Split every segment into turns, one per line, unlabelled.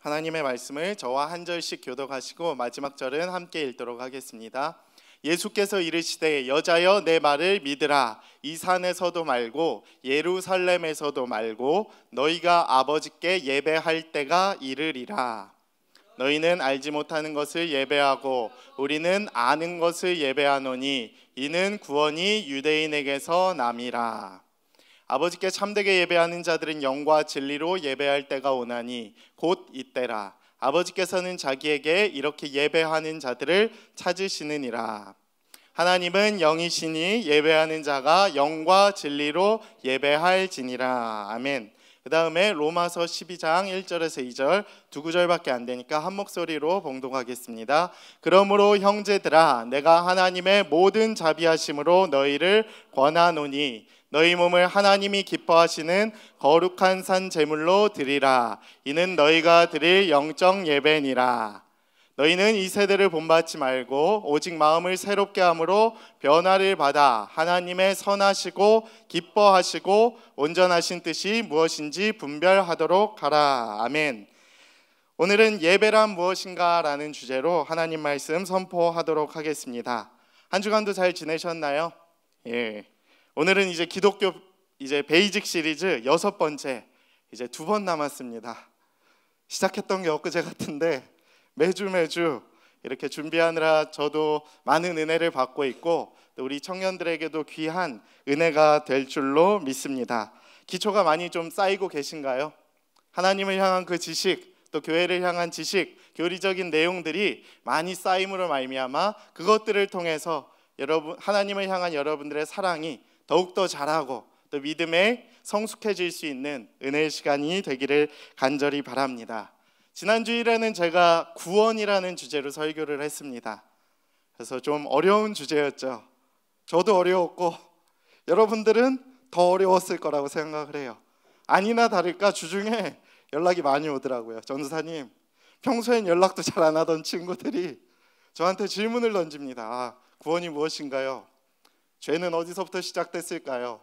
하나님의 말씀을 저와 한 절씩 교독하시고 마지막 절은 함께 읽도록 하겠습니다. 예수께서 이르시되 여자여 내 말을 믿으라. 이 산에서도 말고 예루살렘에서도 말고 너희가 아버지께 예배할 때가 이르리라. 너희는 알지 못하는 것을 예배하고 우리는 아는 것을 예배하노니 이는 구원이 유대인에게서 남이라. 아버지께 참되게 예배하는 자들은 영과 진리로 예배할 때가 오나니 곧 이때라. 아버지께서는 자기에게 이렇게 예배하는 자들을 찾으시느니라. 하나님은 영이시니 예배하는 자가 영과 진리로 예배할지니라. 아멘. 그 다음에 로마서 12장 1절에서 2절 두 구절밖에 안 되니까 한 목소리로 봉독하겠습니다. 그러므로 형제들아 내가 하나님의 모든 자비하심으로 너희를 권하노니 너희 몸을 하나님이 기뻐하시는 거룩한 산 제물로 드리라. 이는 너희가 드릴 영적 예배니라. 너희는 이 세대를 본받지 말고 오직 마음을 새롭게 함으로 변화를 받아 하나님의 선하시고 기뻐하시고 온전하신 뜻이 무엇인지 분별하도록 하라. 아멘. 오늘은 예배란 무엇인가 라는 주제로 하나님 말씀 선포하도록 하겠습니다. 한 주간도 잘 지내셨나요? 예. 오늘은 이제 기독교 베이직 시리즈 6번째, 이제 2번 남았습니다. 시작했던 게 엊그제 같은데 매주 이렇게 준비하느라 저도 많은 은혜를 받고 있고 또 우리 청년들에게도 귀한 은혜가 될 줄로 믿습니다. 기초가 많이 좀 쌓이고 계신가요? 하나님을 향한 그 지식, 또 교회를 향한 지식, 교리적인 내용들이 많이 쌓임으로 말미암아 그것들을 통해서 하나님을 향한 여러분들의 사랑이 더욱더 자라고 또 믿음에 성숙해질 수 있는 은혜의 시간이 되기를 간절히 바랍니다. 지난 주일에는 제가 구원이라는 주제로 설교를 했습니다. 그래서 좀 어려운 주제였죠. 저도 어려웠고 여러분들은 더 어려웠을 거라고 생각을 해요. 아니나 다를까 주중에 연락이 많이 오더라고요. 전도사님, 평소엔 연락도 잘 안 하던 친구들이 저한테 질문을 던집니다. 구원이 무엇인가요? 죄는 어디서부터 시작됐을까요?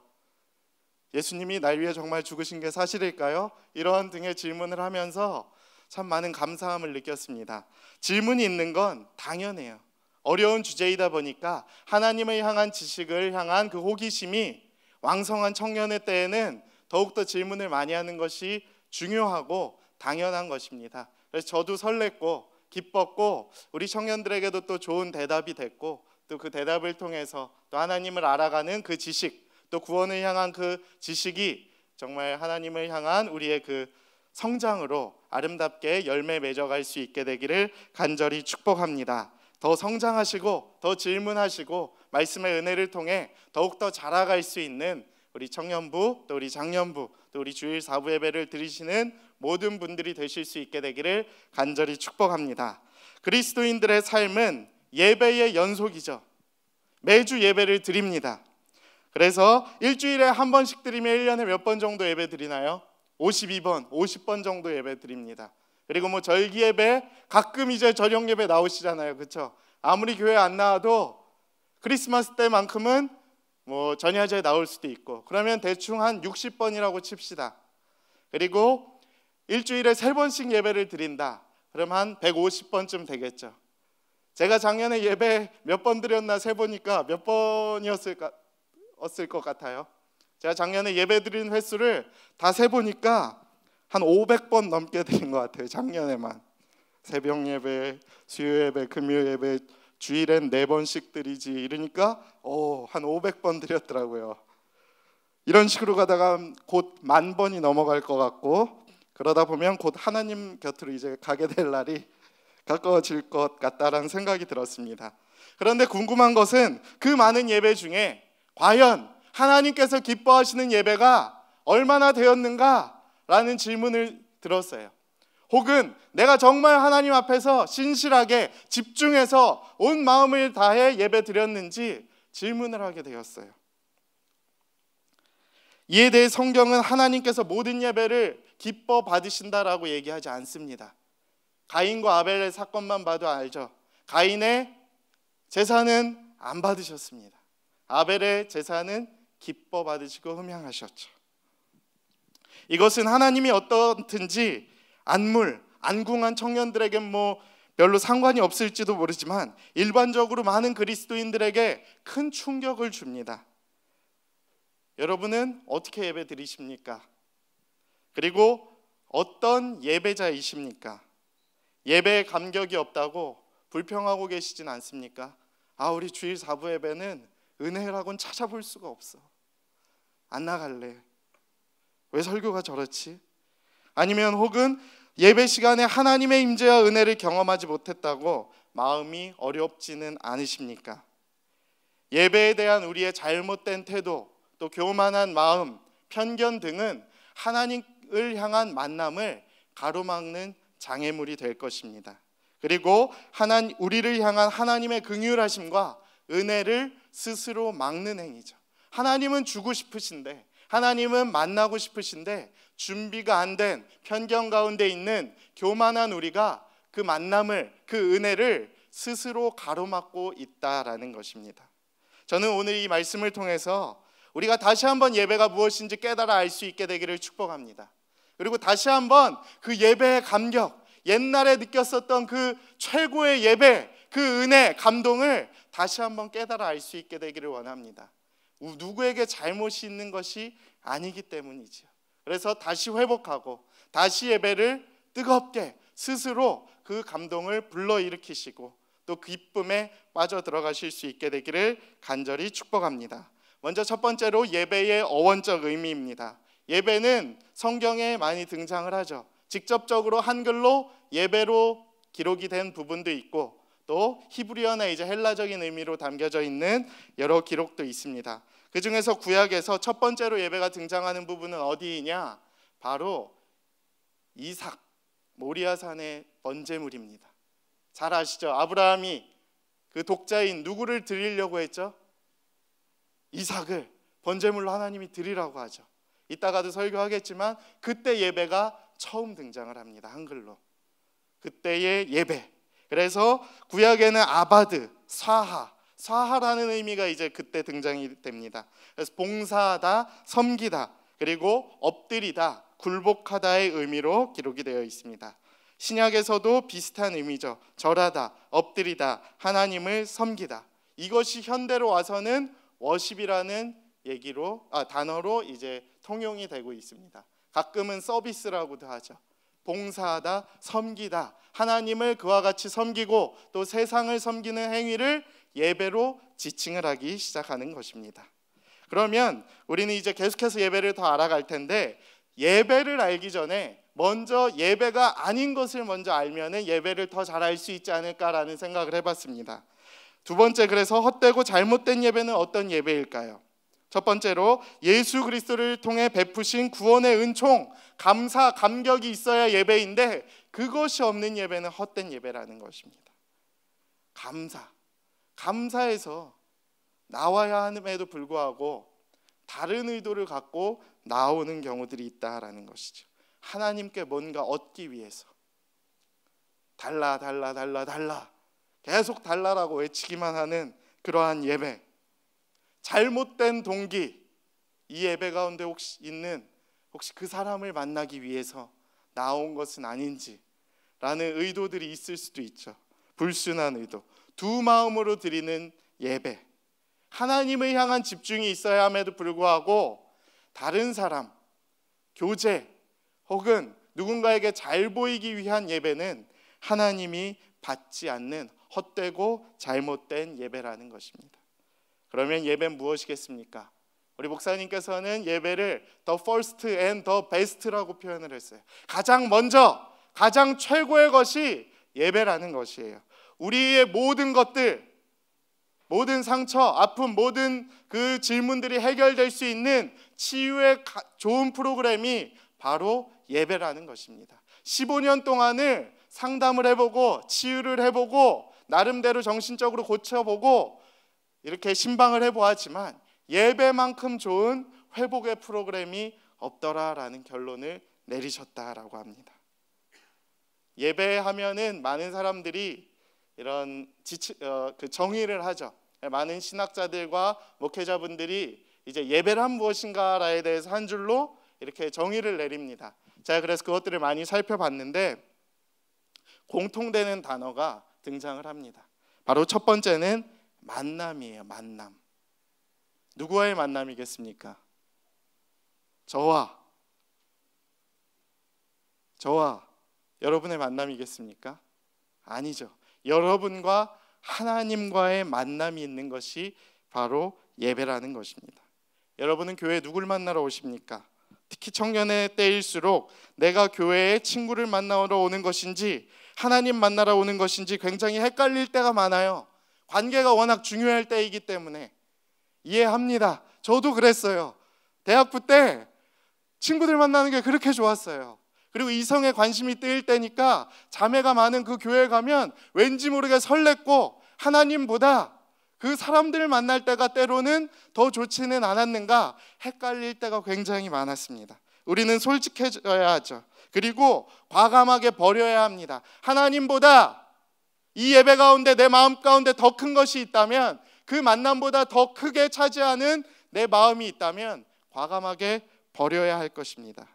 예수님이 날 위해 정말 죽으신 게 사실일까요? 이러한 등의 질문을 하면서 참 많은 감사함을 느꼈습니다. 질문이 있는 건 당연해요. 어려운 주제이다 보니까 하나님을 향한 지식을 향한 그 호기심이 왕성한 청년의 때에는 더욱더 질문을 많이 하는 것이 중요하고 당연한 것입니다. 그래서 저도 설렜고 기뻤고 우리 청년들에게도 또 좋은 대답이 됐고 또 그 대답을 통해서 또 하나님을 알아가는 그 지식, 또 구원을 향한 그 지식이 정말 하나님을 향한 우리의 그 성장으로 아름답게 열매 맺어갈 수 있게 되기를 간절히 축복합니다. 더 성장하시고 더 질문하시고 말씀의 은혜를 통해 더욱더 자라갈 수 있는 우리 청년부, 또 우리 장년부, 또 우리 주일 4부 예배를 드리시는 모든 분들이 되실 수 있게 되기를 간절히 축복합니다. 그리스도인들의 삶은 예배의 연속이죠. 매주 예배를 드립니다. 그래서 일주일에 한 번씩 드리면 1년에 몇 번 정도 예배 드리나요? 52번, 50번 정도 예배 드립니다. 그리고 뭐 절기 예배, 가끔 이제 저녁 예배 나오시잖아요. 그렇죠? 아무리 교회 안 나와도 크리스마스 때만큼은 뭐 전야제 나올 수도 있고, 그러면 대충 한 60번이라고 칩시다. 그리고 일주일에 3번씩 예배를 드린다. 그럼 한 150번쯤 되겠죠. 제가 작년에 예배 몇 번 드렸나 세보니까 몇 번이었을 것 같아요. 제가 작년에 예배 드린 횟수를 다 세보니까 한 500번 넘게 드린 것 같아요. 작년에만. 새벽 예배, 수요 예배, 금요 예배, 주일엔 4번씩 드리지 이러니까 한 500번 드렸더라고요. 이런 식으로 가다가 곧 10,000번이 넘어갈 것 같고, 그러다 보면 곧 하나님 곁으로 이제 가게 될 날이 가까워질 것 같다라는 생각이 들었습니다. 그런데 궁금한 것은 그 많은 예배 중에 과연 하나님께서 기뻐하시는 예배가 얼마나 되었는가라는 질문을 들었어요. 혹은 내가 정말 하나님 앞에서 신실하게 집중해서 온 마음을 다해 예배 드렸는지 질문을 하게 되었어요. 이에 대해 성경은 하나님께서 모든 예배를 기뻐 받으신다라고 얘기하지 않습니다. 가인과 아벨의 사건만 봐도 알죠. 가인의 제사는 안 받으셨습니다. 아벨의 제사는 기뻐 받으시고 흠양하셨죠. 이것은 하나님이 어떻든지 안물, 안궁한 청년들에겐 뭐 별로 상관이 없을지도 모르지만 일반적으로 많은 그리스도인들에게 큰 충격을 줍니다. 여러분은 어떻게 예배 드리십니까? 그리고 어떤 예배자이십니까? 예배에 감격이 없다고 불평하고 계시진 않습니까? 우리 주일 4부 예배는 은혜라고는 찾아볼 수가 없어. 안 나갈래. 왜 설교가 저렇지? 아니면 혹은 예배 시간에 하나님의 임재와 은혜를 경험하지 못했다고 마음이 어렵지는 않으십니까? 예배에 대한 우리의 잘못된 태도, 또 교만한 마음, 편견 등은 하나님을 향한 만남을 가로막는 장애물이 될 것입니다. 그리고 우리를 향한 하나님의 긍휼하심과 은혜를 스스로 막는 행위죠. 하나님은 주고 싶으신데, 하나님은 만나고 싶으신데 준비가 안 된 편견 가운데 있는 교만한 우리가 그 만남을, 그 은혜를 스스로 가로막고 있다라는 것입니다. 저는 오늘 이 말씀을 통해서 우리가 다시 한번 예배가 무엇인지 깨달아 알 수 있게 되기를 축복합니다. 그리고 다시 한번 그 예배의 감격, 옛날에 느꼈었던 그 최고의 예배, 그 은혜, 감동을 다시 한번 깨달아 알 수 있게 되기를 원합니다. 누구에게 잘못이 있는 것이 아니기 때문이죠. 그래서 다시 회복하고 다시 예배를 뜨겁게 스스로 그 감동을 불러일으키시고 또 기쁨에 빠져 들어가실 수 있게 되기를 간절히 축복합니다. 먼저 첫 번째로 예배의 어원적 의미입니다. 예배는 성경에 많이 등장을 하죠. 직접적으로 한글로 예배로 기록이 된 부분도 있고 또 히브리어나 이제 헬라적인 의미로 담겨져 있는 여러 기록도 있습니다. 그 중에서 구약에서 첫 번째로 예배가 등장하는 부분은 어디이냐? 바로 이삭, 모리아산의 번제물입니다. 잘 아시죠? 아브라함이 그 독자인 누구를 드리려고 했죠? 이삭을 번제물로 하나님이 드리라고 하죠. 이따가도 설교하겠지만 그때 예배가 처음 등장을 합니다. 한글로. 그때의 예배. 그래서 구약에는 아바드, 사하라는 의미가 이제 그때 등장이 됩니다. 그래서 봉사하다, 섬기다, 그리고 엎드리다, 굴복하다의 의미로 기록이 되어 있습니다. 신약에서도 비슷한 의미죠. 절하다, 엎드리다, 하나님을 섬기다. 이것이 현대로 와서는 워십이라는 단어로 이제 통용이 되고 있습니다. 가끔은 서비스라고도 하죠. 봉사하다, 섬기다, 하나님을 그와 같이 섬기고 또 세상을 섬기는 행위를 예배로 지칭을 하기 시작하는 것입니다. 그러면 우리는 이제 계속해서 예배를 더 알아갈 텐데, 예배를 알기 전에 먼저 예배가 아닌 것을 먼저 알면은 예배를 더 잘 알 수 있지 않을까라는 생각을 해봤습니다. 두 번째, 그래서 헛되고 잘못된 예배는 어떤 예배일까요? 첫 번째로 예수 그리스도를 통해 베푸신 구원의 은총, 감사, 감격이 있어야 예배인데 그것이 없는 예배는 헛된 예배라는 것입니다. 감사해서 나와야 함에도 불구하고 다른 의도를 갖고 나오는 경우들이 있다라는 것이죠. 하나님께 뭔가 얻기 위해서 달라 계속 달라라고 외치기만 하는 그러한 예배, 잘못된 동기, 이 예배 가운데 혹시 그 사람을 만나기 위해서 나온 것은 아닌지 라는 의도들이 있을 수도 있죠. 불순한 의도, 두 마음으로 드리는 예배, 하나님을 향한 집중이 있어야 함에도 불구하고 다른 사람, 교제 혹은 누군가에게 잘 보이기 위한 예배는 하나님이 받지 않는 헛되고 잘못된 예배라는 것입니다. 그러면 예배는 무엇이겠습니까? 우리 목사님께서는 예배를 the first and the best라고 표현을 했어요. 가장 먼저, 가장 최고의 것이 예배라는 것이에요. 우리의 모든 것들, 모든 상처, 아픔, 모든 그 질문들이 해결될 수 있는 치유의 좋은 프로그램이 바로 예배라는 것입니다. 15년 동안을 상담을 해보고 치유를 해보고 나름대로 정신적으로 고쳐보고 이렇게 신방을 해보았지만 예배만큼 좋은 회복의 프로그램이 없더라라는 결론을 내리셨다라고 합니다. 예배하면은 많은 사람들이 이런 정의를 하죠. 많은 신학자들과 목회자분들이 이제 예배란 무엇인가에 대해서 한 줄로 이렇게 정의를 내립니다. 제가 그래서 그것들을 많이 살펴봤는데, 공통되는 단어가 등장을 합니다. 바로 첫 번째는 만남이에요. 만남. 누구와의 만남이겠습니까? 저와 여러분의 만남이겠습니까? 아니죠. 여러분과 하나님과의 만남이 있는 것이 바로 예배라는 것입니다. 여러분은 교회에 누굴 만나러 오십니까? 특히 청년의 때일수록 내가 교회에 친구를 만나러 오는 것인지 하나님 만나러 오는 것인지 굉장히 헷갈릴 때가 많아요. 관계가 워낙 중요할 때이기 때문에 이해합니다. 저도 그랬어요. 대학부 때 친구들 만나는 게 그렇게 좋았어요. 그리고 이성에 관심이 뜨일 때니까 자매가 많은 그 교회에 가면 왠지 모르게 설렜고 하나님보다 그 사람들을 만날 때가 때로는 더 좋지는 않았는가 헷갈릴 때가 굉장히 많았습니다. 우리는 솔직해져야 하죠. 그리고 과감하게 버려야 합니다. 하나님보다 이 예배 가운데 내 마음 가운데 더 큰 것이 있다면, 그 만남보다 더 크게 차지하는 내 마음이 있다면 과감하게 버려야 할 것입니다.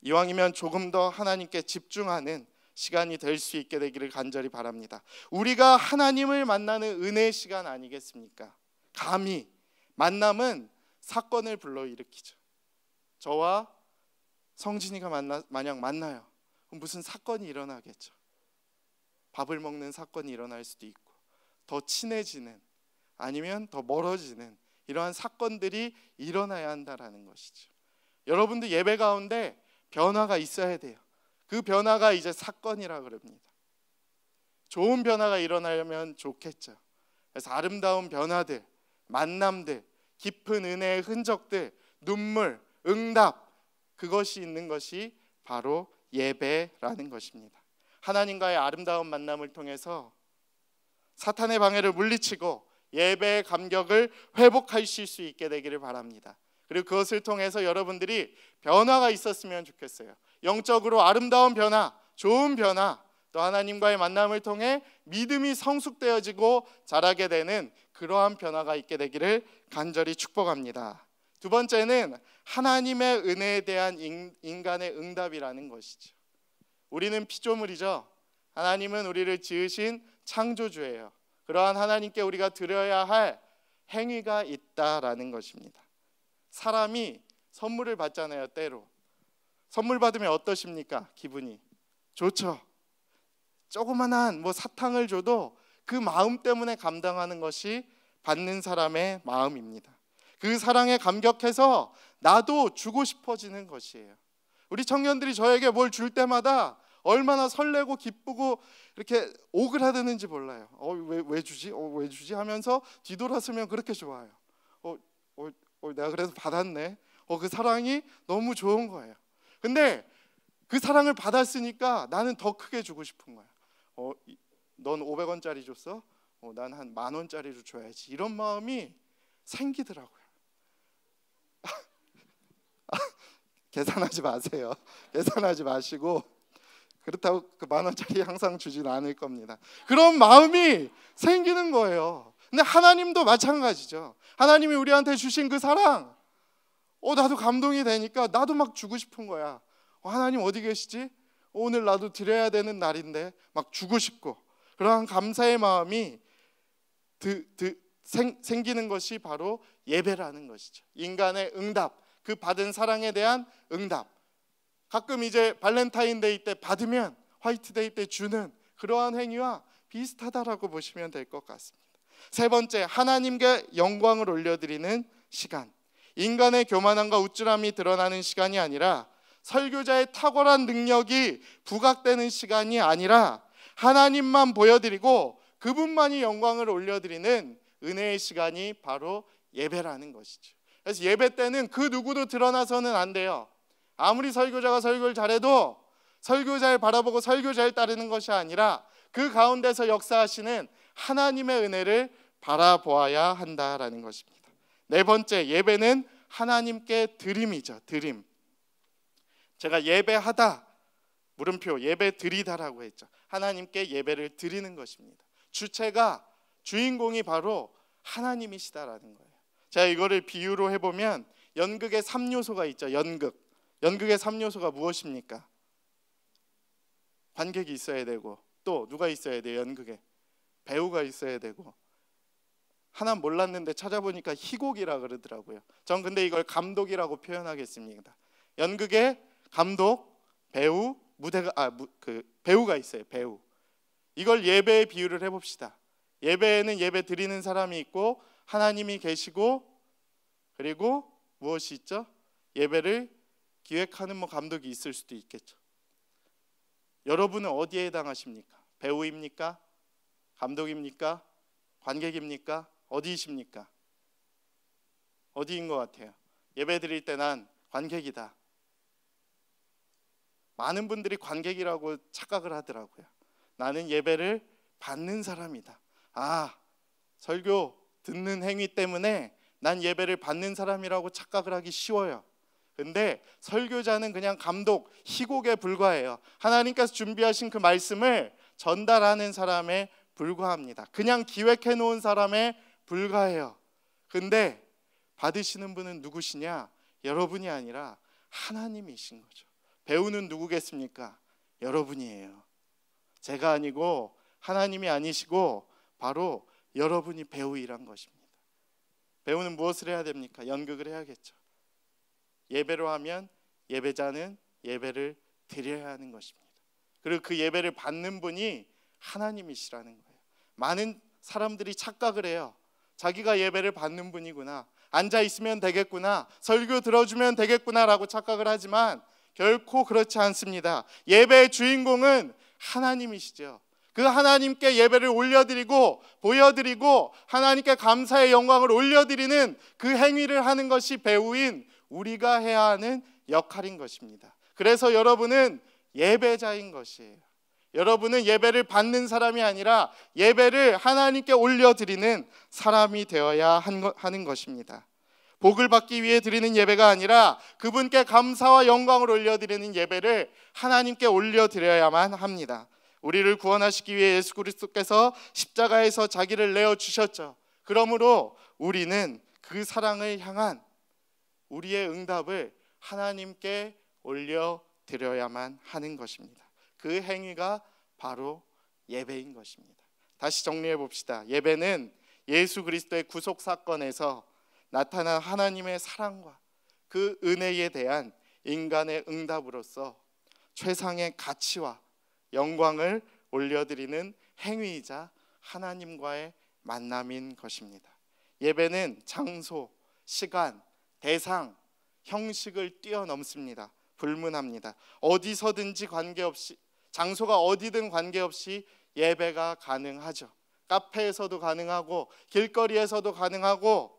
이왕이면 조금 더 하나님께 집중하는 시간이 될 수 있게 되기를 간절히 바랍니다. 우리가 하나님을 만나는 은혜의 시간 아니겠습니까? 감히 만남은 사건을 불러일으키죠. 저와 성진이가 만약 만나요. 그럼 무슨 사건이 일어나겠죠. 밥을 먹는 사건이 일어날 수도 있고, 더 친해지는 아니면 더 멀어지는 이러한 사건들이 일어나야 한다라는 것이죠. 여러분도 예배 가운데 변화가 있어야 돼요. 그 변화가 이제 사건이라 그럽니다. 좋은 변화가 일어나려면 좋겠죠. 그래서 아름다운 변화들, 만남들, 깊은 은혜의 흔적들, 눈물, 응답, 그것이 있는 것이 바로 예배라는 것입니다. 하나님과의 아름다운 만남을 통해서 사탄의 방해를 물리치고 예배의 감격을 회복하실 수 있게 되기를 바랍니다. 그리고 그것을 통해서 여러분들이 변화가 있었으면 좋겠어요. 영적으로 아름다운 변화, 좋은 변화, 또 하나님과의 만남을 통해 믿음이 성숙되어지고 자라게 되는 그러한 변화가 있게 되기를 간절히 축복합니다. 두 번째는 하나님의 은혜에 대한 인간의 응답이라는 것이죠. 우리는 피조물이죠. 하나님은 우리를 지으신 창조주예요. 그러한 하나님께 우리가 드려야 할 행위가 있다라는 것입니다. 사람이 선물을 받잖아요. 때로 선물 받으면 어떠십니까? 기분이 좋죠. 조그만한 사탕을 줘도 그 마음 때문에 감당하는 것이 받는 사람의 마음입니다. 그 사랑에 감격해서 나도 주고 싶어지는 것이에요. 우리 청년들이 저에게 뭘 줄 때마다 얼마나 설레고 기쁘고 이렇게 오그라드는지 몰라요. 왜 주지? 왜 주지? 하면서 뒤돌아서면 그렇게 좋아요. 내가 그래서 받았네. 그 사랑이 너무 좋은 거예요. 근데 그 사랑을 받았으니까 나는 더 크게 주고 싶은 거야. 넌 500원짜리 줬어? 난 한 10,000원짜리로 줘야지. 이런 마음이 생기더라고요. 계산하지 마세요. 계산하지 마시고, 그렇다고 그 10,000원짜리 항상 주진 않을 겁니다. 그런 마음이 생기는 거예요. 근데 하나님도 마찬가지죠. 하나님이 우리한테 주신 그 사랑, 나도 감동이 되니까 나도 막 주고 싶은 거야. 하나님 어디 계시지? 오늘 나도 드려야 되는 날인데 막 주고 싶고, 그러한 감사의 마음이 생기는 것이 바로 예배라는 것이죠. 인간의 응답, 그 받은 사랑에 대한 응답. 가끔 이제 발렌타인데이 때 받으면 화이트데이 때 주는 그러한 행위와 비슷하다라고 보시면 될 것 같습니다. 세 번째, 하나님께 영광을 올려드리는 시간. 인간의 교만함과 우쭐함이 드러나는 시간이 아니라, 설교자의 탁월한 능력이 부각되는 시간이 아니라, 하나님만 보여드리고 그분만이 영광을 올려드리는 은혜의 시간이 바로 예배라는 것이죠. 그래서 예배 때는 그 누구도 드러나서는 안 돼요. 아무리 설교자가 설교를 잘해도 설교자를 바라보고 설교자를 따르는 것이 아니라 그 가운데서 역사하시는 하나님의 은혜를 바라보아야 한다라는 것입니다. 네 번째, 예배는 하나님께 드림이죠. 드림. 제가 예배하다, 물음표, 예배 드리다라고 했죠. 하나님께 예배를 드리는 것입니다. 주체가, 주인공이 바로 하나님이시다라는 거예요. 제가 이거를 비유로 해보면 연극의 3요소가 있죠. 연극의 3요소가 무엇입니까? 관객이 있어야 되고, 또 누가 있어야 돼요? 연극에 배우가 있어야 되고. 하나 몰랐는데 찾아보니까 희곡이라 그러더라고요. 전 근데 이걸 감독이라고 표현하겠습니다. 연극에 감독, 배우, 배우가 있어요. 배우. 이걸 예배에 비유를 해봅시다. 예배에는 예배 드리는 사람이 있고 하나님이 계시고, 그리고 무엇이 있죠? 예배를 기획하는 감독이 있을 수도 있겠죠. 여러분은 어디에 해당하십니까? 배우입니까? 감독입니까? 관객입니까? 어디이십니까? 어디인 것 같아요? 예배 드릴 때 난 관객이다. 많은 분들이 관객이라고 착각을 하더라고요. 나는 예배를 받는 사람이다. 설교 듣는 행위 때문에 난 예배를 받는 사람이라고 착각을 하기 쉬워요. 근데 설교자는 그냥 감독, 희곡에 불과해요. 하나님께서 준비하신 그 말씀을 전달하는 사람에 불과합니다. 그냥 기획해 놓은 사람에 불과해요. 근데 받으시는 분은 누구시냐? 여러분이 아니라 하나님이신 거죠. 배우는 누구겠습니까? 여러분이에요. 제가 아니고 하나님이 아니시고 바로 여러분이 배우이란 것입니다. 배우는 무엇을 해야 됩니까? 연극을 해야겠죠. 예배로 하면 예배자는 예배를 드려야 하는 것입니다. 그리고 그 예배를 받는 분이 하나님이시라는 거예요. 많은 사람들이 착각을 해요. 자기가 예배를 받는 분이구나, 앉아 있으면 되겠구나, 설교 들어주면 되겠구나라고 착각을 하지만 결코 그렇지 않습니다. 예배의 주인공은 하나님이시죠. 그 하나님께 예배를 올려드리고 보여드리고 하나님께 감사의 영광을 올려드리는 그 행위를 하는 것이 배우인 우리가 해야 하는 역할인 것입니다. 그래서 여러분은 예배자인 것이에요. 여러분은 예배를 받는 사람이 아니라 예배를 하나님께 올려드리는 사람이 되어야 하는 것입니다. 복을 받기 위해 드리는 예배가 아니라 그분께 감사와 영광을 올려드리는 예배를 하나님께 올려드려야만 합니다. 우리를 구원하시기 위해 예수 그리스도께서 십자가에서 자기를 내어주셨죠. 그러므로 우리는 그 사랑을 향한 우리의 응답을 하나님께 올려드려야만 하는 것입니다. 그 행위가 바로 예배인 것입니다. 다시 정리해 봅시다. 예배는 예수 그리스도의 구속 사건에서 나타난 하나님의 사랑과 그 은혜에 대한 인간의 응답으로서 최상의 가치와 영광을 올려드리는 행위이자 하나님과의 만남인 것입니다. 예배는 장소, 시간, 대상, 형식을 뛰어넘습니다. 불문합니다. 어디서든지 관계없이, 장소가 어디든 관계없이 예배가 가능하죠. 카페에서도 가능하고 길거리에서도 가능하고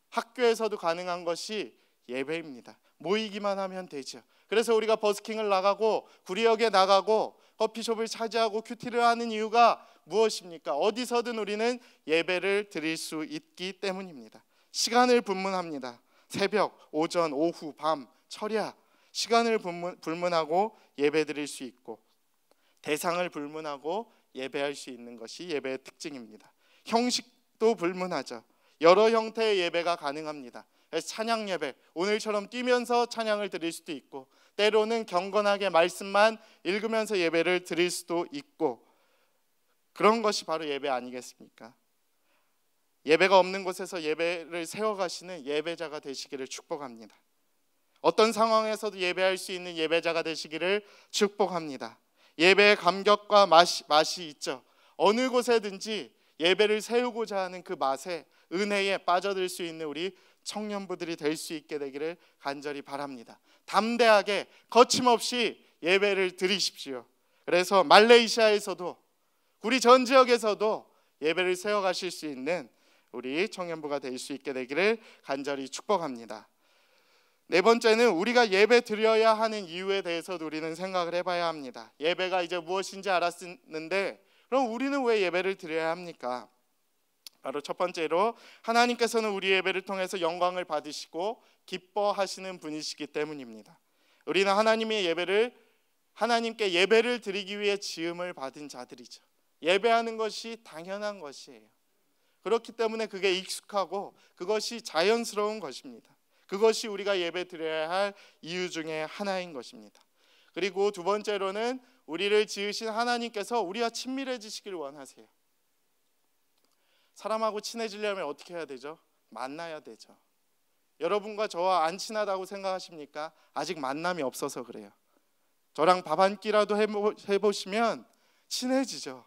학교에서도 가능한 것이 예배입니다. 모이기만 하면 되죠. 그래서 우리가 버스킹을 나가고 구리역에 나가고 커피숍을 차지하고 큐티를 하는 이유가 무엇입니까? 어디서든 우리는 예배를 드릴 수 있기 때문입니다. 시간을 분문합니다. 새벽, 오전, 오후, 밤, 철야, 시간을 불문하고 예배 드릴 수 있고 대상을 불문하고 예배할 수 있는 것이 예배의 특징입니다. 형식도 불문하죠. 여러 형태의 예배가 가능합니다. 찬양 예배, 오늘처럼 뛰면서 찬양을 드릴 수도 있고, 때로는 경건하게 말씀만 읽으면서 예배를 드릴 수도 있고, 그런 것이 바로 예배 아니겠습니까? 예배가 없는 곳에서 예배를 세워가시는 예배자가 되시기를 축복합니다. 어떤 상황에서도 예배할 수 있는 예배자가 되시기를 축복합니다. 예배의 감격과 맛이 있죠. 어느 곳에든지 예배를 세우고자 하는 그 맛에, 은혜에 빠져들 수 있는 우리 청년부들이 될 수 있게 되기를 간절히 바랍니다. 담대하게 거침없이 예배를 드리십시오. 그래서 말레이시아에서도 우리 전 지역에서도 예배를 세워가실 수 있는 우리 청년부가 될 수 있게 되기를 간절히 축복합니다. 네 번째는 우리가 예배 드려야 하는 이유에 대해서도 우리는 생각을 해봐야 합니다. 예배가 이제 무엇인지 알았는데 그럼 우리는 왜 예배를 드려야 합니까? 바로 첫 번째로 하나님께서는 우리 예배를 통해서 영광을 받으시고 기뻐하시는 분이시기 때문입니다. 우리는 하나님께 예배를 드리기 위해 지음을 받은 자들이죠. 예배하는 것이 당연한 것이에요. 그렇기 때문에 그게 익숙하고 그것이 자연스러운 것입니다. 그것이 우리가 예배 드려야 할 이유 중에 하나인 것입니다. 그리고 두 번째로는 우리를 지으신 하나님께서 우리와 친밀해지시길 원하세요. 사람하고 친해지려면 어떻게 해야 되죠? 만나야 되죠. 여러분과 저와 안 친하다고 생각하십니까? 아직 만남이 없어서 그래요. 저랑 밥 한 끼라도 해보시면 친해지죠.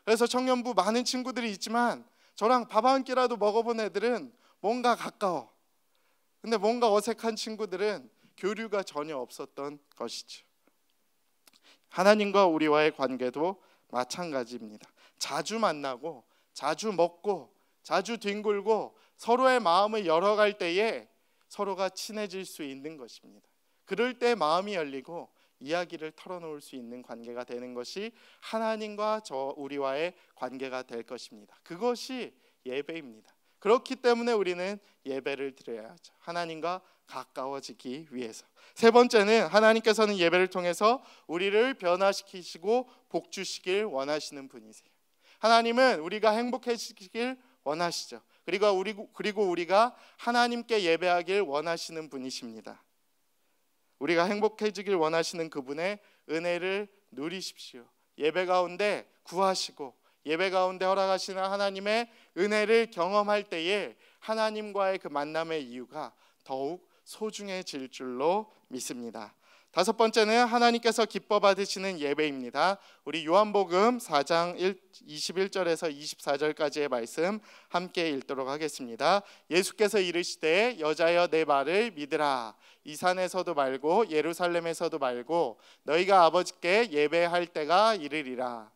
그래서 청년부 많은 친구들이 있지만 저랑 밥 한 끼라도 먹어본 애들은 뭔가 가까워. 근데 뭔가 어색한 친구들은 교류가 전혀 없었던 것이죠. 하나님과 우리와의 관계도 마찬가지입니다. 자주 만나고 자주 먹고 자주 뒹굴고 서로의 마음을 열어갈 때에 서로가 친해질 수 있는 것입니다. 그럴 때 마음이 열리고 이야기를 털어놓을 수 있는 관계가 되는 것이 하나님과 우리와의 관계가 될 것입니다. 그것이 예배입니다. 그렇기 때문에 우리는 예배를 드려야 하죠. 하나님과 가까워지기 위해서. 세 번째는 하나님께서는 예배를 통해서 우리를 변화시키시고 복주시길 원하시는 분이세요. 하나님은 우리가 행복해지길 원하시죠. 그리고 우리가 하나님께 예배하길 원하시는 분이십니다. 우리가 행복해지길 원하시는 그분의 은혜를 누리십시오. 예배 가운데 구하시고 예배 가운데 허락하시는 하나님의 은혜를 경험할 때에 하나님과의 그 만남의 이유가 더욱 소중해질 줄로 믿습니다. 다섯 번째는 하나님께서 기뻐 받으시는 예배입니다. 우리 요한복음 4장 21절에서 24절까지의 말씀 함께 읽도록 하겠습니다. 예수께서 이르시되 여자여 내 말을 믿으라. 이 산에서도 말고 예루살렘에서도 말고 너희가 아버지께 예배할 때가 이르리라.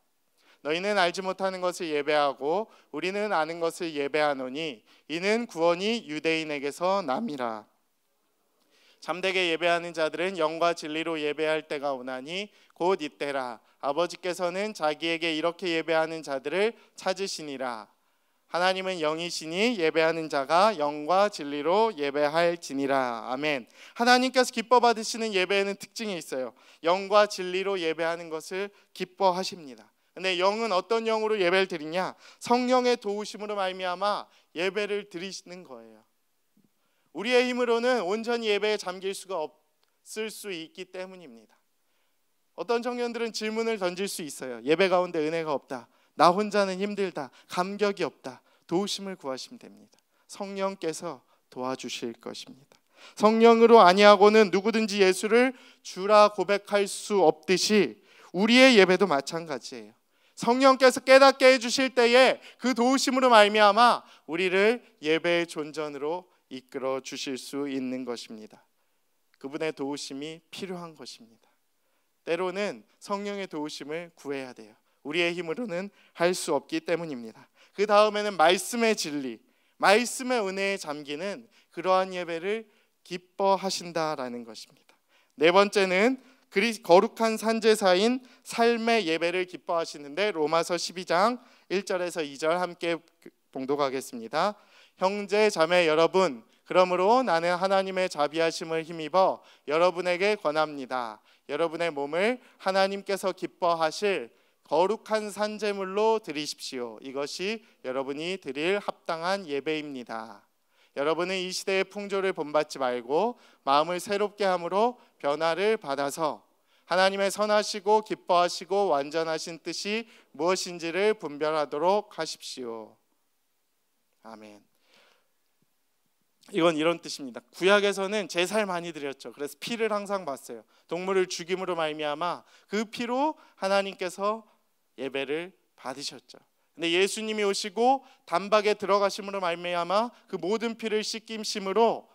너희는 알지 못하는 것을 예배하고 우리는 아는 것을 예배하노니 이는 구원이 유대인에게서 남이라. 참되게 예배하는 자들은 영과 진리로 예배할 때가 오나니 곧 이때라. 아버지께서는 자기에게 이렇게 예배하는 자들을 찾으시니라. 하나님은 영이시니 예배하는 자가 영과 진리로 예배할지니라. 아멘. 하나님께서 기뻐 받으시는 예배에는 특징이 있어요. 영과 진리로 예배하는 것을 기뻐하십니다. 근데 영은 어떤 영으로 예배를 드리냐? 성령의 도우심으로 말미암아 예배를 드리시는 거예요. 우리의 힘으로는 온전히 예배에 잠길 수가 없을 수 있기 때문입니다. 어떤 청년들은 질문을 던질 수 있어요. 예배 가운데 은혜가 없다. 나 혼자는 힘들다. 감격이 없다. 도우심을 구하시면 됩니다. 성령께서 도와주실 것입니다. 성령으로 아니하고는 누구든지 예수를 주라 고백할 수 없듯이 우리의 예배도 마찬가지예요. 성령께서 깨닫게 해주실 때에 그 도우심으로 말미암아 우리를 예배의 존전으로 이끌어 주실 수 있는 것입니다. 그분의 도우심이 필요한 것입니다. 때로는 성령의 도우심을 구해야 돼요. 우리의 힘으로는 할 수 없기 때문입니다. 그 다음에는 말씀의 진리, 말씀의 은혜에 잠기는 그러한 예배를 기뻐하신다라는 것입니다. 네 번째는 거룩한 산제사인 삶의 예배를 기뻐하시는데 로마서 12장 1절에서 2절 함께 봉독하겠습니다. 형제 자매 여러분, 그러므로 나는 하나님의 자비하심을 힘입어 여러분에게 권합니다. 여러분의 몸을 하나님께서 기뻐하실 거룩한 산제물로 드리십시오. 이것이 여러분이 드릴 합당한 예배입니다. 여러분은 이 시대의 풍조를 본받지 말고 마음을 새롭게 함으로 변화를 받아서 하나님의 선하시고 기뻐하시고 완전하신 뜻이 무엇인지를 분별하도록 하십시오. 아멘. 이건 이런 뜻입니다. 구약에서는 제사를 많이 드렸죠. 그래서 피를 항상 봤어요. 동물을 죽임으로 말미암아 그 피로 하나님께서 예배를 받으셨죠. 근데 예수님이 오시고 단박에 들어가심으로 말미암아 그 모든 피를 씻김심으로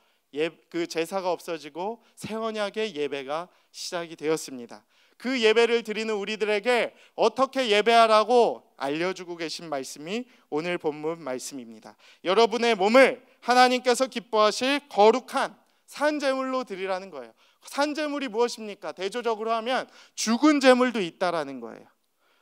그 제사가 없어지고 새 언약의 예배가 시작이 되었습니다. 그 예배를 드리는 우리들에게 어떻게 예배하라고 알려주고 계신 말씀이 오늘 본문 말씀입니다. 여러분의 몸을 하나님께서 기뻐하실 거룩한 산제물로 드리라는 거예요. 산제물이 무엇입니까? 대조적으로 하면 죽은 제물도 있다라는 거예요.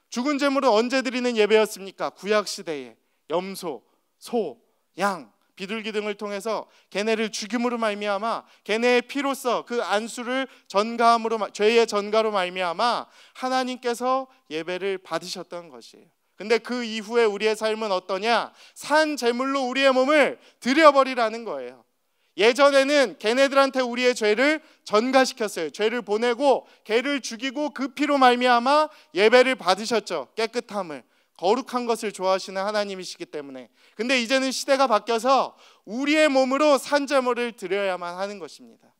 죽은 제물은 언제 드리는 예배였습니까? 구약시대에 염소, 소, 양, 비둘기 등을 통해서 걔네를 죽임으로 말미암아 걔네의 피로써 그 안수를 전가함으로, 죄의 전가로 말미암아 하나님께서 예배를 받으셨던 것이에요. 근데 그 이후에 우리의 삶은 어떠냐? 산 제물로 우리의 몸을 드려버리라는 거예요. 예전에는 걔네들한테 우리의 죄를 전가시켰어요. 죄를 보내고 걔를 죽이고 그 피로 말미암아 예배를 받으셨죠. 깨끗함을, 거룩한 것을 좋아하시는 하나님이시기 때문에. 근데 이제는 시대가 바뀌어서 우리의 몸으로 산제물을 드려야만 하는 것입니다.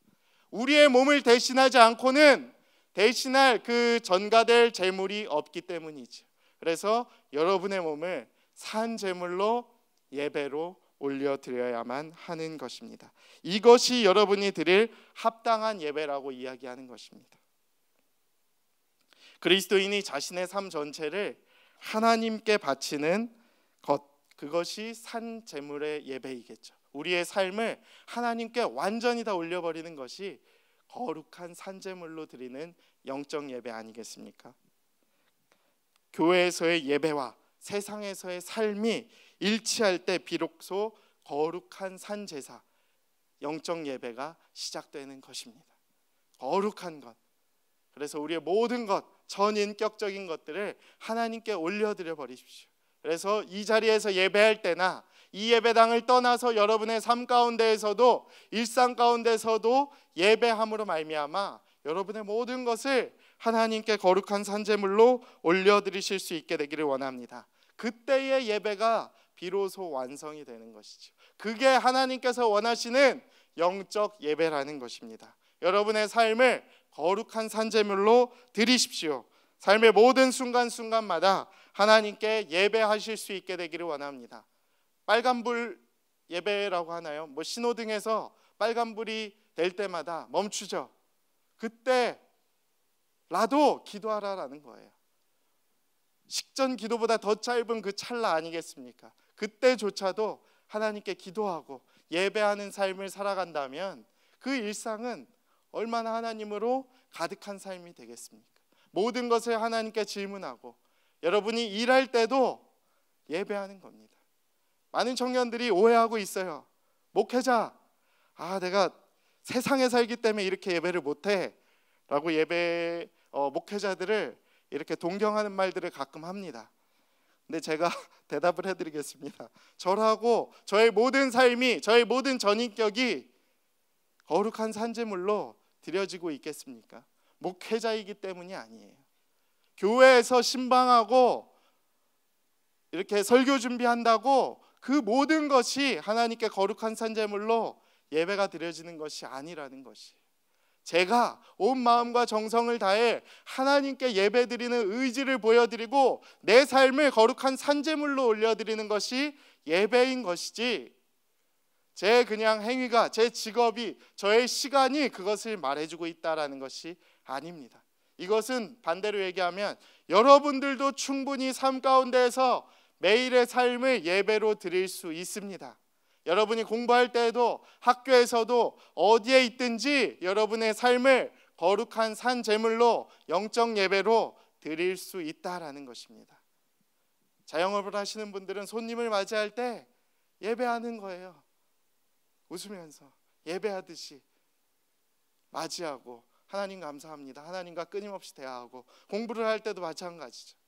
우리의 몸을 대신하지 않고는 대신할 그 전가될 제물이 없기 때문이죠. 그래서 여러분의 몸을 산제물로 예배로 올려드려야만 하는 것입니다. 이것이 여러분이 드릴 합당한 예배라고 이야기하는 것입니다. 그리스도인이 자신의 삶 전체를 하나님께 바치는 것, 그것이 산제물의 예배이겠죠. 우리의 삶을 하나님께 완전히 다 올려버리는 것이 거룩한 산제물로 드리는 영적 예배 아니겠습니까? 교회에서의 예배와 세상에서의 삶이 일치할 때 비로소 거룩한 산제사, 영적 예배가 시작되는 것입니다. 거룩한 것, 그래서 우리의 모든 것, 전인격적인 것들을 하나님께 올려드려 버리십시오. 그래서 이 자리에서 예배할 때나 이 예배당을 떠나서 여러분의 삶 가운데에서도, 일상 가운데서도 예배함으로 말미암아 여러분의 모든 것을 하나님께 거룩한 산제물로 올려드리실 수 있게 되기를 원합니다. 그때의 예배가 비로소 완성이 되는 것이죠. 그게 하나님께서 원하시는 영적 예배라는 것입니다. 여러분의 삶을 거룩한 산제물로 드리십시오. 삶의 모든 순간순간마다 하나님께 예배하실 수 있게 되기를 원합니다. 빨간불 예배라고 하나요? 신호등에서 빨간불이 될 때마다 멈추죠. 그때라도 기도하라라는 거예요. 식전 기도보다 더 짧은 그 찰나 아니겠습니까? 그때조차도 하나님께 기도하고 예배하는 삶을 살아간다면 그 일상은 얼마나 하나님으로 가득한 삶이 되겠습니까? 모든 것을 하나님께 질문하고, 여러분이 일할 때도 예배하는 겁니다. 많은 청년들이 오해하고 있어요. 목회자, 내가 세상에 살기 때문에 이렇게 예배를 못해 라고 목회자들을 이렇게 동경하는 말들을 가끔 합니다. 근데 제가 대답을 해드리겠습니다. 저라고 저의 모든 삶이, 저의 모든 전인격이 거룩한 산제물로 드려지고 있겠습니까? 목회자이기 때문이 아니에요. 교회에서 신방하고 이렇게 설교 준비한다고 그 모든 것이 하나님께 거룩한 산제물로 예배가 드려지는 것이 아니라는 것이에요. 제가 온 마음과 정성을 다해 하나님께 예배드리는 의지를 보여드리고 내 삶을 거룩한 산제물로 올려드리는 것이 예배인 것이지, 제 그냥 행위가, 제 직업이, 저의 시간이 그것을 말해주고 있다라는 것이 아닙니다. 이것은 반대로 얘기하면 여러분들도 충분히 삶 가운데에서 매일의 삶을 예배로 드릴 수 있습니다. 여러분이 공부할 때에도, 학교에서도, 어디에 있든지 여러분의 삶을 거룩한 산제물로, 영적 예배로 드릴 수 있다라는 것입니다. 자영업을 하시는 분들은 손님을 맞이할 때 예배하는 거예요. 웃으면서 예배하듯이 맞이하고 하나님 감사합니다, 하나님과 끊임없이 대화하고, 공부를 할 때도 마찬가지죠.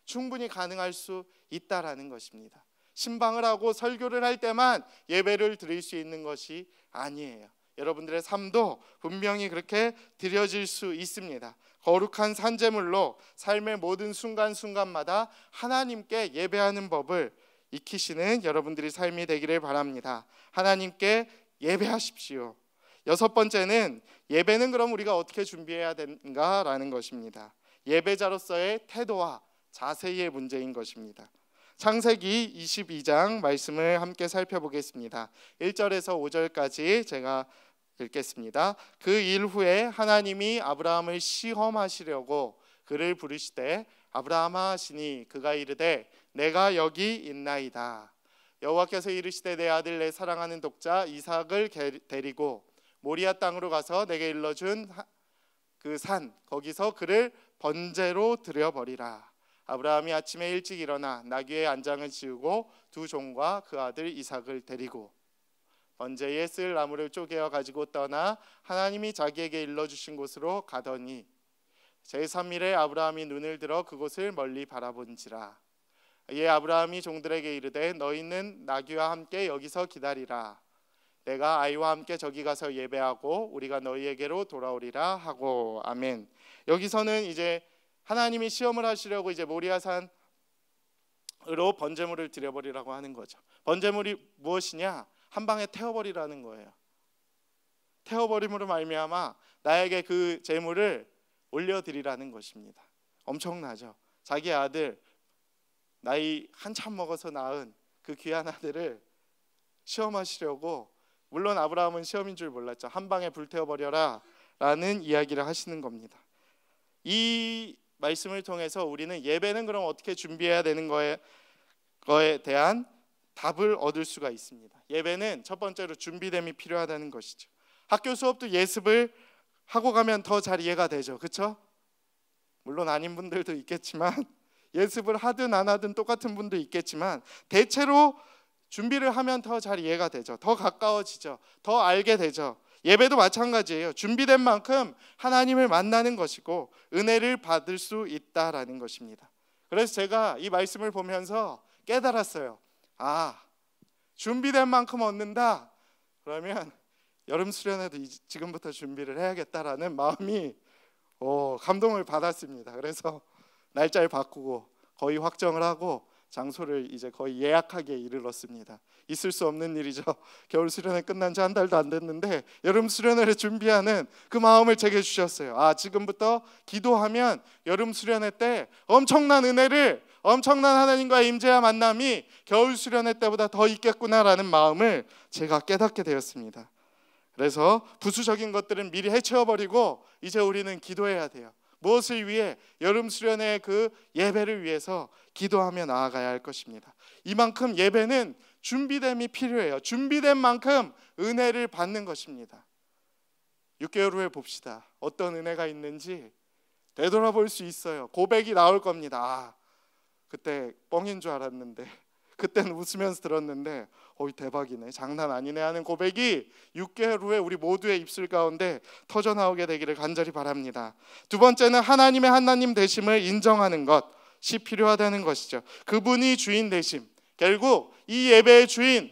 충분히 가능할 수 있다라는 것입니다. 신방을 하고 설교를 할 때만 예배를 드릴 수 있는 것이 아니에요. 여러분들의 삶도 분명히 그렇게 드려질 수 있습니다. 거룩한 산제물로 삶의 모든 순간순간마다 하나님께 예배하는 법을 익히시는 여러분들의 삶이 되기를 바랍니다. 하나님께 예배하십시오. 6번째는, 예배는 그럼 우리가 어떻게 준비해야 되는가라는 것입니다. 예배자로서의 태도와 자세의 문제인 것입니다. 창세기 22장 말씀을 함께 살펴보겠습니다. 1절에서 5절까지 제가 읽겠습니다. 그 일 후에 하나님이 아브라함을 시험하시려고 그를 부르시되 아브라함아 하시니 그가 이르되 내가 여기 있나이다. 여호와께서 이르시되 내 아들 내 사랑하는 독자 이삭을 데리고 모리아 땅으로 가서 내게 일러준 그 산, 거기서 그를 번제로 드려버리라. 아브라함이 아침에 일찍 일어나 나귀의 안장을 지우고 두 종과 그 아들 이삭을 데리고 번제에 쓸 나무를 쪼개어 가지고 떠나 하나님이 자기에게 일러주신 곳으로 가더니 제3일에 아브라함이 눈을 들어 그곳을 멀리 바라본지라. 이에 아브라함이 종들에게 이르되 너희는 나귀와 함께 여기서 기다리라. 내가 아이와 함께 저기 가서 예배하고 우리가 너희에게로 돌아오리라 하고. 아멘. 여기서는 이제 하나님이 시험을 하시려고 이제 모리아산으로 번제물을 드려버리라고 하는 거죠. 번제물이 무엇이냐? 한 방에 태워버리라는 거예요. 태워버림으로 말미암아 나에게 그 제물을 올려드리라는 것입니다. 엄청나죠. 자기 아들, 나이 한참 먹어서 낳은 그 귀한 아들을 시험하시려고, 물론 아브라함은 시험인 줄 몰랐죠. 한 방에 불태워버려라 라는 이야기를 하시는 겁니다. 이 말씀을 통해서 우리는 예배는 그럼 어떻게 준비해야 되는 거에 대한 답을 얻을 수가 있습니다. 예배는 첫 번째로 준비됨이 필요하다는 것이죠. 학교 수업도 예습을 하고 가면 더 잘 이해가 되죠. 그렇죠? 물론 아닌 분들도 있겠지만, 예습을 하든 안 하든 똑같은 분도 있겠지만, 대체로 준비를 하면 더 잘 이해가 되죠. 더 가까워지죠. 더 알게 되죠. 예배도 마찬가지예요. 준비된 만큼 하나님을 만나는 것이고 은혜를 받을 수 있다라는 것입니다. 그래서 제가 이 말씀을 보면서 깨달았어요. 아, 준비된 만큼 얻는다. 그러면 여름 수련회도 지금부터 준비를 해야겠다라는 마음이 감동을 받았습니다. 그래서 날짜를 바꾸고 거의 확정을 하고 장소를 이제 거의 예약하기에 이르렀습니다. 있을 수 없는 일이죠. 겨울 수련회 끝난 지 한 달도 안 됐는데 여름 수련회를 준비하는 그 마음을 제게 주셨어요. 아, 지금부터 기도하면 여름 수련회 때 엄청난 은혜를, 엄청난 하나님과의 임재와 만남이 겨울 수련회 때보다 더 있겠구나라는 마음을 제가 깨닫게 되었습니다. 그래서 부수적인 것들은 미리 해치워버리고 이제 우리는 기도해야 돼요. 무엇을 위해? 여름 수련회의 그 예배를 위해서 기도하며 나아가야 할 것입니다. 이만큼 예배는 준비됨이 필요해요. 준비된 만큼 은혜를 받는 것입니다. 6개월 후에 봅시다. 어떤 은혜가 있는지 되돌아볼 수 있어요. 고백이 나올 겁니다. 아, 그때 뻥인 줄 알았는데, 그때는 웃으면서 들었는데 대박이네, 장난 아니네 하는 고백이 6개월 후에 우리 모두의 입술 가운데 터져나오게 되기를 간절히 바랍니다. 두 번째는 하나님의 하나님 되심을 인정하는 것이 필요하다는 것이죠. 그분이 주인 되심, 결국 이 예배의 주인,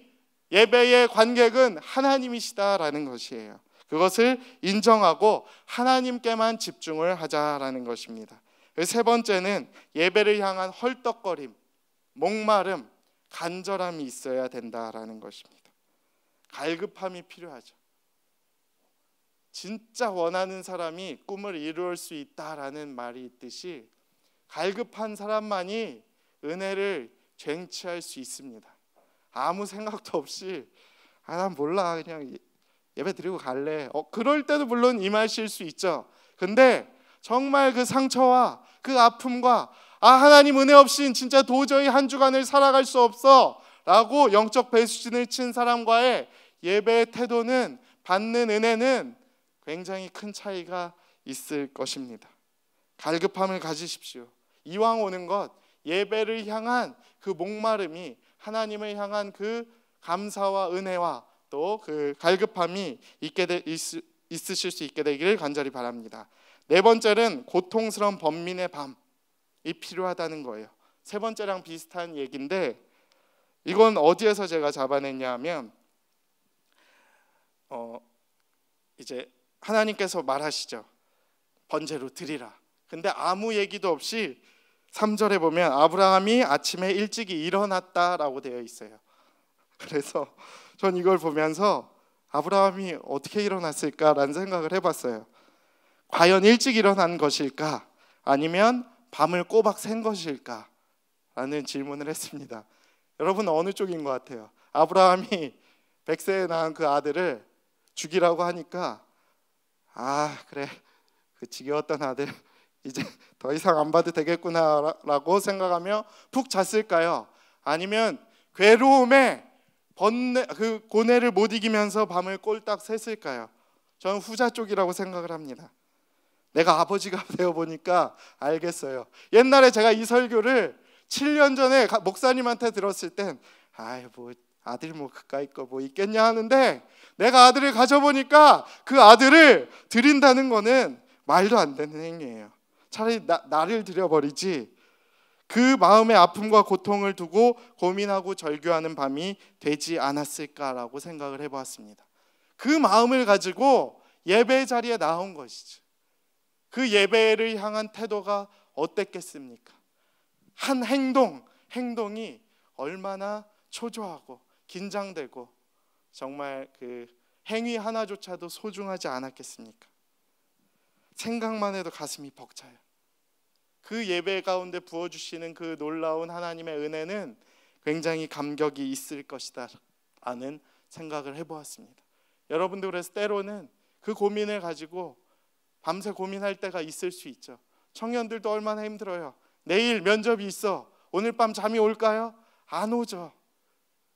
예배의 관객은 하나님이시다라는 것이에요. 그것을 인정하고 하나님께만 집중을 하자라는 것입니다. 세 번째는 예배를 향한 헐떡거림, 목마름, 간절함이 있어야 된다라는 것입니다. 갈급함이 필요하죠. 진짜 원하는 사람이 꿈을 이루어 수 있다라는 말이 있듯이 갈급한 사람만이 은혜를 쟁취할 수 있습니다. 아무 생각도 없이 난 몰라, 그냥 예배 드리고 갈래. 그럴 때도 물론 임하실 수 있죠. 근데 정말 그 상처와 그 아픔과 하나님 은혜 없인 진짜 도저히 한 주간을 살아갈 수 없어 라고 영적 배수진을 친 사람과의 예배의 태도는, 받는 은혜는 굉장히 큰 차이가 있을 것입니다. 갈급함을 가지십시오. 이왕 오는 것, 예배를 향한 그 목마름이, 하나님을 향한 그 감사와 은혜와 또 그 갈급함이 있으실 수 있게 되기를 간절히 바랍니다. 네 번째는 고통스러운 번민의 밤이 필요하다는 거예요. 세 번째랑 비슷한 얘기인데, 이건 어디에서 제가 잡아냈냐 하면 이제 하나님께서 말하시죠. 번제로 드리라. 근데 아무 얘기도 없이 3절에 보면 아브라함이 아침에 일찍이 일어났다라고 되어 있어요. 그래서 전 이걸 보면서 아브라함이 어떻게 일어났을까라는 생각을 해봤어요. 과연 일찍 일어난 것일까? 아니면 밤을 꼬박 샌 것일까? 라는 질문을 했습니다. 여러분 어느 쪽인 것 같아요? 아브라함이 100세에 낳은 그 아들을 죽이라고 하니까 그래, 그 지겨웠던 아들 이제 더 이상 안 봐도 되겠구나 라고 생각하며 푹 잤을까요? 아니면 괴로움에 그 고뇌를 못 이기면서 밤을 꼴딱 샜을까요? 저는 후자 쪽이라고 생각을 합니다. 내가 아버지가 되어보니까 알겠어요. 옛날에 제가 이 설교를 7년 전에 목사님한테 들었을 땐 뭐 아들 뭐 그까이 거 뭐 있겠냐 하는데, 내가 아들을 가져보니까 그 아들을 드린다는 거는 말도 안 되는 행위예요. 차라리 나를 드려버리지. 그 마음의 아픔과 고통을 두고 고민하고 절규하는 밤이 되지 않았을까라고 생각을 해보았습니다. 그 마음을 가지고 예배 자리에 나온 것이죠. 그 예배를 향한 태도가 어땠겠습니까? 한 행동이 얼마나 초조하고 긴장되고 정말 그 행위 하나조차도 소중하지 않았겠습니까? 생각만 해도 가슴이 벅차요. 그 예배 가운데 부어주시는 그 놀라운 하나님의 은혜는 굉장히 감격이 있을 것이다 라는 생각을 해보았습니다. 여러분들 그래서 때로는 그 고민을 가지고 밤새 고민할 때가 있을 수 있죠. 청년들도 얼마나 힘들어요. 내일 면접이 있어. 오늘 밤 잠이 올까요? 안 오죠.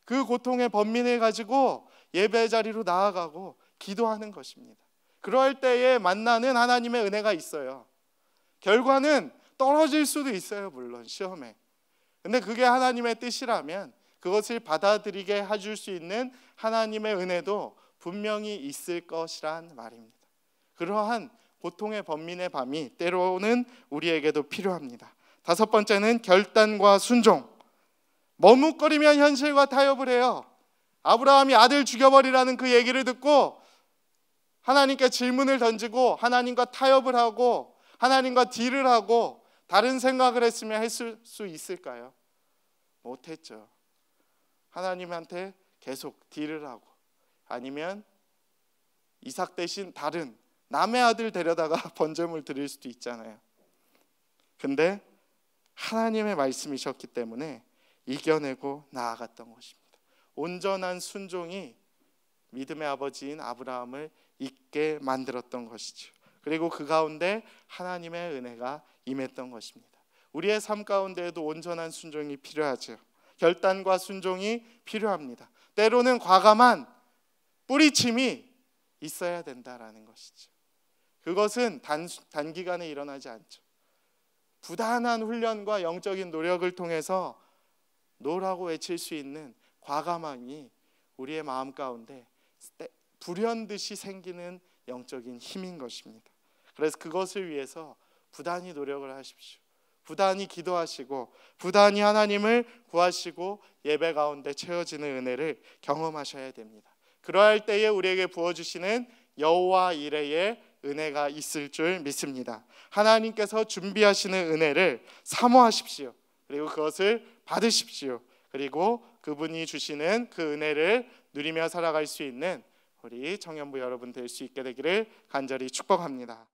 그 고통의 번민을 가지고 예배 자리로 나아가고 기도하는 것입니다. 그럴 때에 만나는 하나님의 은혜가 있어요. 결과는 떨어질 수도 있어요. 물론 시험에. 근데 그게 하나님의 뜻이라면 그것을 받아들이게 해줄 수 있는 하나님의 은혜도 분명히 있을 것이란 말입니다. 그러한 고통의 번민의 밤이 때로는 우리에게도 필요합니다. 다섯 번째는 결단과 순종. 머뭇거리면 현실과 타협을 해요. 아브라함이 아들 죽여버리라는 그 얘기를 듣고 하나님께 질문을 던지고 하나님과 타협을 하고 하나님과 딜을 하고 다른 생각을 했으면 했을 수 있을까요? 못했죠. 하나님한테 계속 딜을 하고 아니면 이삭 대신 다른 남의 아들 데려다가 번제물 드릴 수도 있잖아요. 근데 하나님의 말씀이셨기 때문에 이겨내고 나아갔던 것입니다. 온전한 순종이 믿음의 아버지인 아브라함을 있게 만들었던 것이죠. 그리고 그 가운데 하나님의 은혜가 임했던 것입니다. 우리의 삶 가운데에도 온전한 순종이 필요하죠. 결단과 순종이 필요합니다. 때로는 과감한 뿌리침이 있어야 된다라는 것이죠. 그것은 단기간에 일어나지 않죠. 부단한 훈련과 영적인 노력을 통해서 노라고 외칠 수 있는 과감함이 우리의 마음 가운데 불현듯이 생기는 영적인 힘인 것입니다. 그래서 그것을 위해서 부단히 노력을 하십시오. 부단히 기도하시고 부단히 하나님을 구하시고 예배 가운데 채워지는 은혜를 경험하셔야 됩니다. 그러할 때에 우리에게 부어주시는 여호와 이레의 은혜가 있을 줄 믿습니다. 하나님께서 준비하시는 은혜를 사모하십시오. 그리고 그것을 받으십시오. 그리고 그분이 주시는 그 은혜를 누리며 살아갈 수 있는 우리 청년부 여러분 될 수 있게 되기를 간절히 축복합니다.